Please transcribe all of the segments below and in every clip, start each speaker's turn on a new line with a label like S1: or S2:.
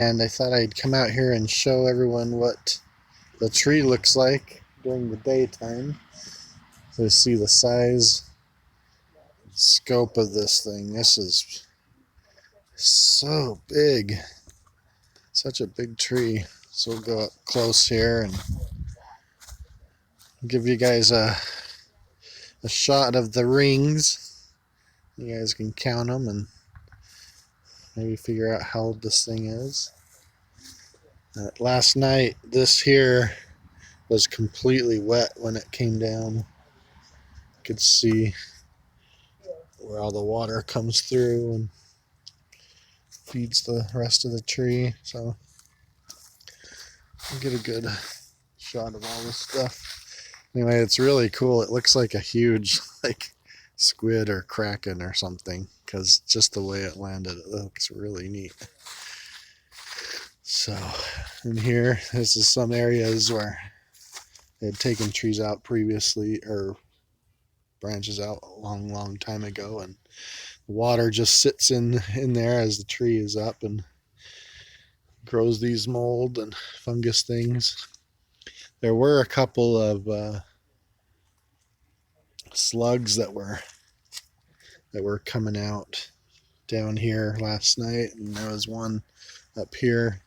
S1: And I thought I'd come out here and show everyone what the tree looks like during the daytime. So you see the size, scope of this thing. This is so big, such a big tree. So we'll go up close here and give you guys a shot of the rings. You guys can count them and maybe figure out how old this thing is. Last night, this here was completely wet when it came down. You could see where all the water comes through and feeds the rest of the tree. So we'll get a good shot of all this stuff. Anyway, it's really cool. It looks like a huge like squid or kraken or something, because just the way it landed, it looks really neat. So in here, this is some areas where they had taken trees out previously, or branches out a long time ago, and the water just sits in there as the tree is up and grows these mold and fungus things. There were a couple of slugs that were coming out down here last night, and there was one up here.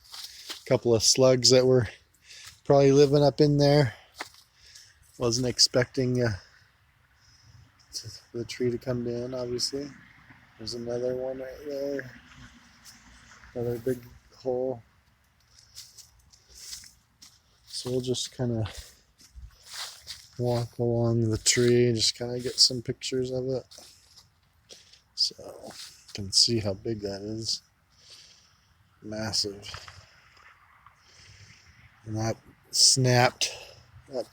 S1: A couple of slugs that were probably living up in there. Wasn't expecting the tree to come down, obviously. There's another one right there. Another big hole. So we'll just kind of walk along the tree and just kind of get some pictures of it. So you can see how big that is. Massive. And that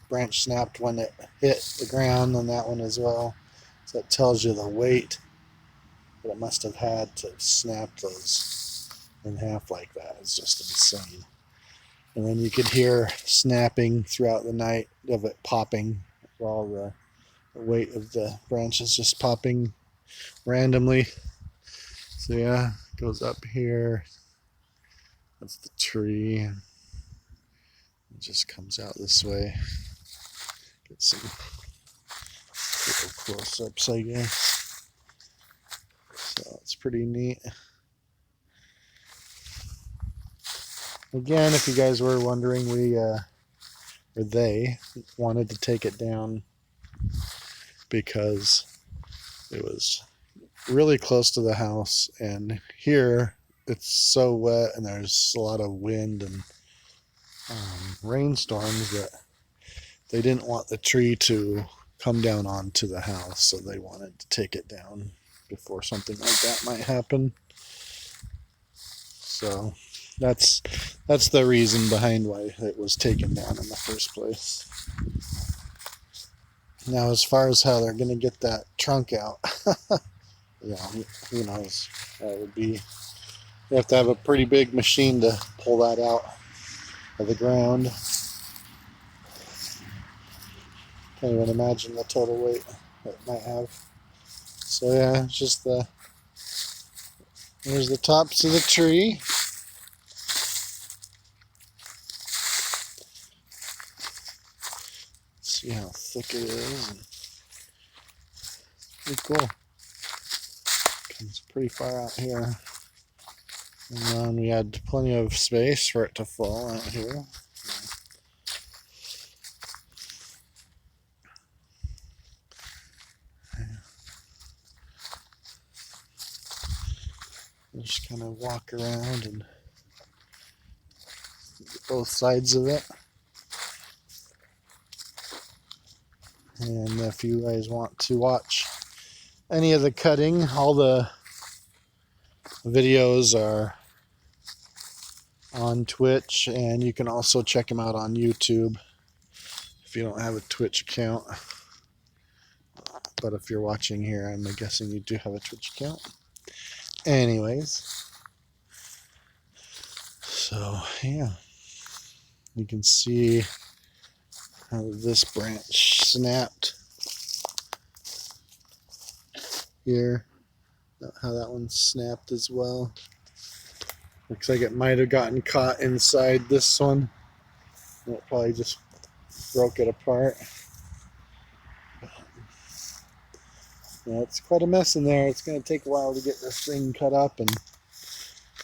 S1: branch snapped when it hit the ground, and that one as well. So that tells you the weight that it must have had to snap those in half like that. It's just insane. And then you could hear snapping throughout the night of it popping, all the weight of the branches just popping randomly. So yeah, it goes up here. That's the tree. It just comes out this way. Get some little close-ups, I guess. So it's pretty neat. Again, if you guys were wondering, they wanted to take it down because it was really close to the house, and here it's so wet and there's a lot of wind and rainstorms that they didn't want the tree to come down onto the house, so they wanted to take it down before something like that might happen. So that's the reason behind why it was taken down in the first place. Now, as far as how they're going to get that trunk out, yeah, who knows? That would be, you have to have a pretty big machine to pull that out of the ground. Can't even imagine the total weight it might have. So yeah, it's just here's the tops of the tree. See how thick it is. Pretty cool. It's pretty far out here. And then we had plenty of space for it to fall out here. Just kind of walk around and get both sides of it. And if you guys want to watch any of the cutting, all the videos are on Twitch, and you can also check them out on YouTube if you don't have a Twitch account. But if you're watching here, I'm guessing you do have a Twitch account. Anyways, so yeah, you can see how this branch snapped here, how that one snapped as well. Looks like it might have gotten caught inside this one. And it probably just broke it apart. Yeah, it's quite a mess in there. It's going to take a while to get this thing cut up and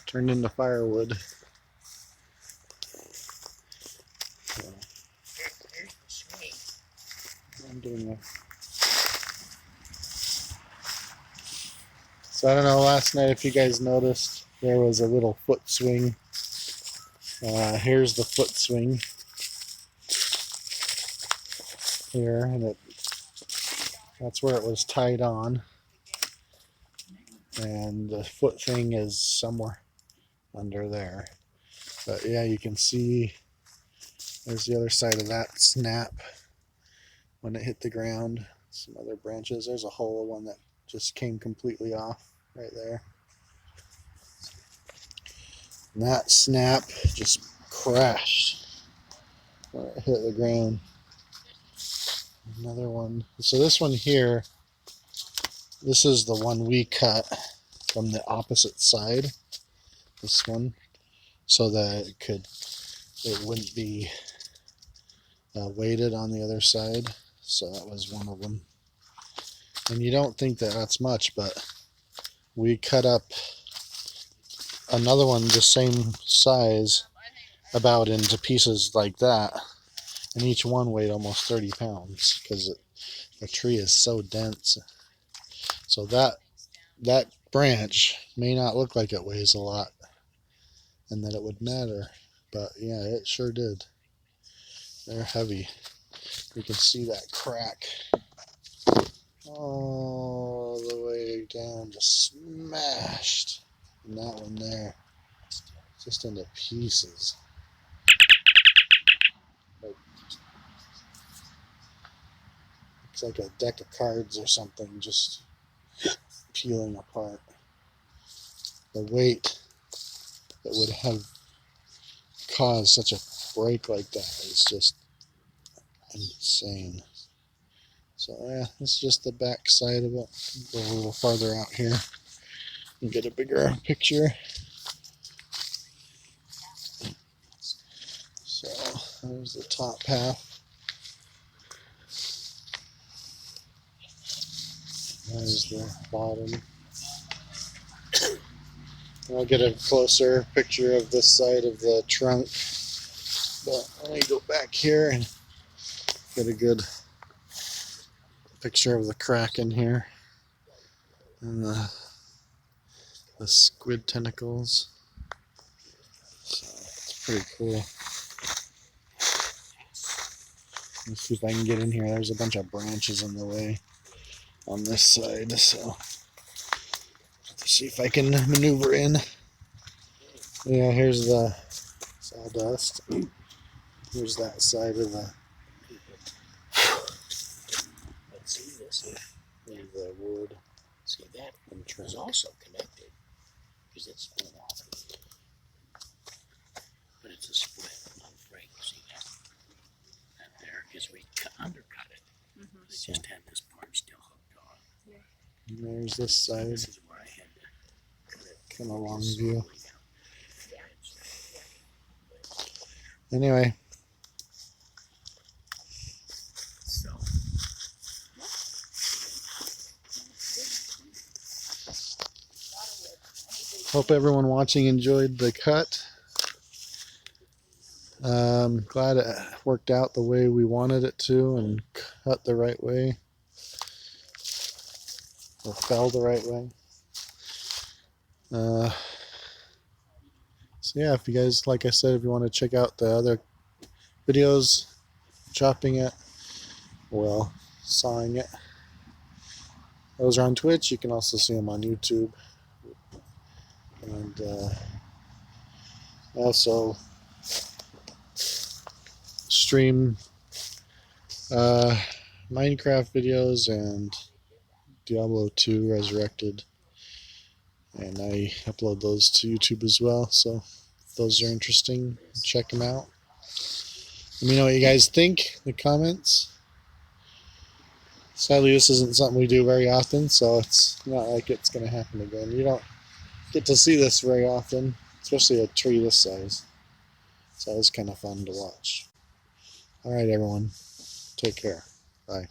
S1: turned into firewood. So, I'm doing that. So I don't know, last night if you guys noticed, there was a little foot swing. Here's the foot swing here, and that's where it was tied on. And the foot thing is somewhere under there. But yeah, you can see there's the other side of that snap when it hit the ground. Some other branches. There's a whole one that just came completely off right there. And that snap just crashed when it hit the ground. Another one. So this one here, this is the one we cut from the opposite side. This one, so that it wouldn't be weighted on the other side. So that was one of them. And you don't think that that's much, but we cut up another one the same size about into pieces like that, and each one weighed almost 30 pounds because the tree is so dense. So that branch may not look like it weighs a lot and that it would matter, but yeah, it sure did. They're heavy. You can see that crack all the way down, just smashed. And that one there, just into pieces. Looks like a deck of cards or something just peeling apart. The weight that would have caused such a break like that is just insane. So yeah, this is just the back side of it. Go a little farther out here and get a bigger picture. So there's the top half. There's the bottom. I'll get a closer picture of this side of the trunk. But let me go back here and get a good picture of the crack in here. And the squid tentacles. So it's pretty cool. Let's see if I can get in here. There's a bunch of branches in the way on this side, so let's see if I can maneuver in. Yeah, here's the sawdust. Here's that side of the the wood.
S2: See, that is also connected because it's split off. But it's a split on the frame. See that? That there is we undercut it. They just had this part still hooked on.
S1: And there's this side.
S2: This is where I had to cut it.
S1: Kind of long view. Anyway.
S2: So.
S1: Hope everyone watching enjoyed the cut. Glad it worked out the way we wanted it to and cut the right way. Or fell the right way. So yeah, if you guys, like I said, if you want to check out the other videos, chopping it, well, sawing it, those are on Twitch. You can also see them on YouTube. And also stream Minecraft videos and Diablo 2 Resurrected, and I upload those to YouTube as well, so if those are interesting, check them out. Let me know what you guys think in the comments. Sadly, this isn't something we do very often, so it's not like it's going to happen again. You don't get to see this very often. especially a tree this size. So it was kind of fun to watch. All right, everyone. Take care. Bye.